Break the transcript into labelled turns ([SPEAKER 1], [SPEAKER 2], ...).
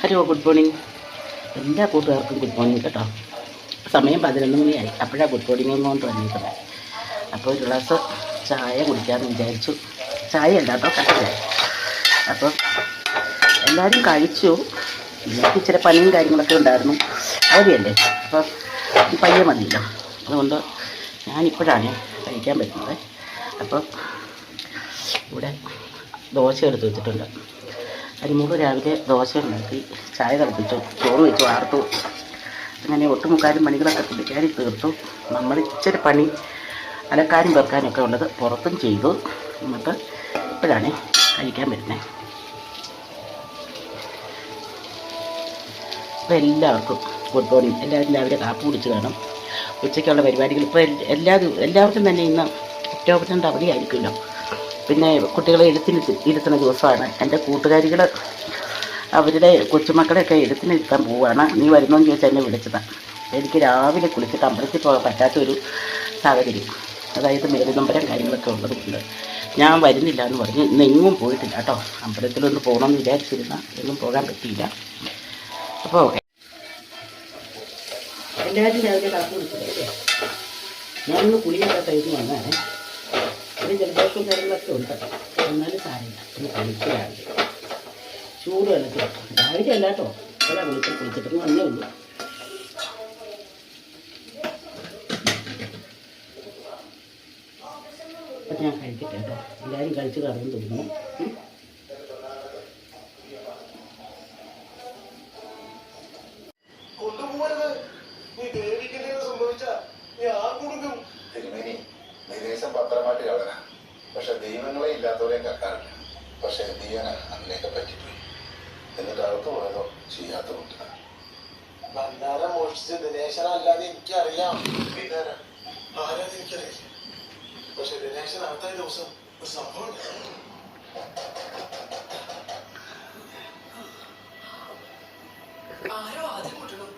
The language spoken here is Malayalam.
[SPEAKER 1] Hello, good morning. എല്ലാ കൂട്ടുകാർക്കും ഗുഡ് മോർണിംഗ് കേട്ടോ. സമയം 11 മണിയായി. അപ്പോഴാണ് ഗുഡ് മോർണിംഗ് കൊണ്ട് വന്നിരിക്കുന്നത്. അപ്പോൾ ഒരു ഗ്ലാസ് ചായ കുടിക്കാമെന്ന് വിചാരിച്ചു. ചായ അല്ല കേട്ടോ, കട്ട ചായ. അപ്പോൾ എല്ലാവരും കഴിച്ചു. എനിക്ക് ഇച്ചിരി പനിയും കാര്യങ്ങളൊക്കെ ഉണ്ടായിരുന്നു. അവധിയല്ലേ, അപ്പോൾ പയ്യെ മതിയല്ലോ. അതുകൊണ്ട് ഞാനിപ്പോഴാണ് കഴിക്കാൻ പറ്റുന്നത്. അപ്പോൾ ഇവിടെ ദോശ എടുത്ത് വെച്ചിട്ടുണ്ട്. അരിമുളക് രാവിലെ ദോശ ഉണ്ടാക്കി, ചായ തിളപ്പിച്ചു, ചോറ് വെച്ചു, വാർത്തു. അങ്ങനെ ഒട്ടുമുക്കാലും പണികളൊക്കെ പുള്ളിക്കാരി തീർത്തു. നമ്മൾ ഇച്ചിരി പണി അലക്കാനും വെക്കാനൊക്കെ ഉള്ളത് പുറത്തും ചെയ്തു. എന്നിട്ട് ഇപ്പോഴാണ് കഴിക്കാൻ വരുന്നത്. അപ്പോൾ എല്ലാവർക്കും ഗുഡ് മോർണിംഗ്. എല്ലാവരും രാവിലെ കാപ്പി കുടിച്ച് കാണും. ഉച്ചയ്ക്കുള്ള പരിപാടികൾ ഇപ്പോൾ എല്ലാവർക്കും തന്നെ ഇന്ന് ഒക്ടോബറിൻ്റെ അവധിയായിരിക്കുമല്ലോ. പിന്നെ കുട്ടികളെ ഇരുത്തുന്ന ദിവസമാണ്. എൻ്റെ കൂട്ടുകാരികൾ അവരുടെ കൊച്ചുമക്കളെയൊക്കെ ഇരുത്താൻ പോവുകയാണ്. നീ വരുന്നോന്ന് ചോദിച്ചാൽ എന്നെ വിളിച്ചതാണ്. എനിക്ക് രാവിലെ കുളിച്ചിട്ട് അമ്പലത്തിൽ പോകാൻ പറ്റാത്തൊരു സാഹചര്യം, അതായത് മേലുനമ്പരം കാര്യങ്ങളൊക്കെ ഉള്ളതുകൊണ്ട് ഞാൻ വരുന്നില്ല എന്ന് പറഞ്ഞ് ഇന്നെങ്ങും പോയിട്ടില്ല കേട്ടോ. അമ്പലത്തിലൊന്ന് പോകണമെന്ന് വിചാരിച്ചിരുന്ന എങ്ങും പോകാൻ പറ്റിയില്ല. അപ്പോൾ എല്ലാവരും രാവിലെ കാപ്പി കുടിച്ചില്ലേ? ഞാനൊന്ന് കുളിയൊക്കെ കഴിഞ്ഞ് വന്നാണ്. ഒരു ജലദോഷവും കാര്യങ്ങളൊക്കെ ഉണ്ട്. എന്നാലും സാരമില്ല, ഒന്ന് കഴിച്ച് രാവിലെ ചൂട് വെള്ളത്തിൽ രാവിലെ അല്ല കേട്ടോ. ഒരാ കുളിച്ചിട്ട് വന്നേ ഉള്ളൂ. അപ്പം ഞാൻ കഴിക്കട്ടെ കേട്ടോ. എല്ലാവരും കഴിച്ച് കടന്നു തോന്നുന്നു.
[SPEAKER 2] പത്രമായിട്ട് കളനാ, പക്ഷെ ദൈവങ്ങളെ ഇല്ലാത്തവരെ കേൾക്കാറില്ല. പക്ഷെ ദൈവന അങ്ങനെയൊക്കെ പറ്റിപ്പോയി. എന്നിട്ട് അകത്ത് പോയതോ ചെയ്യാത്ത കുട്ടിയാണ്. ഭണ്ഡാരം മോഷിച്ച് ദിനേശനല്ലാതെ എനിക്കറിയാം. പിന്നെ ആരാന്ന് എനിക്കറിയില്ല. പക്ഷെ ദിനേശൻ അടുത്ത ദിവസം ഒരു സംഭവം ആരോ ആദ്യം കൂട്ടണം.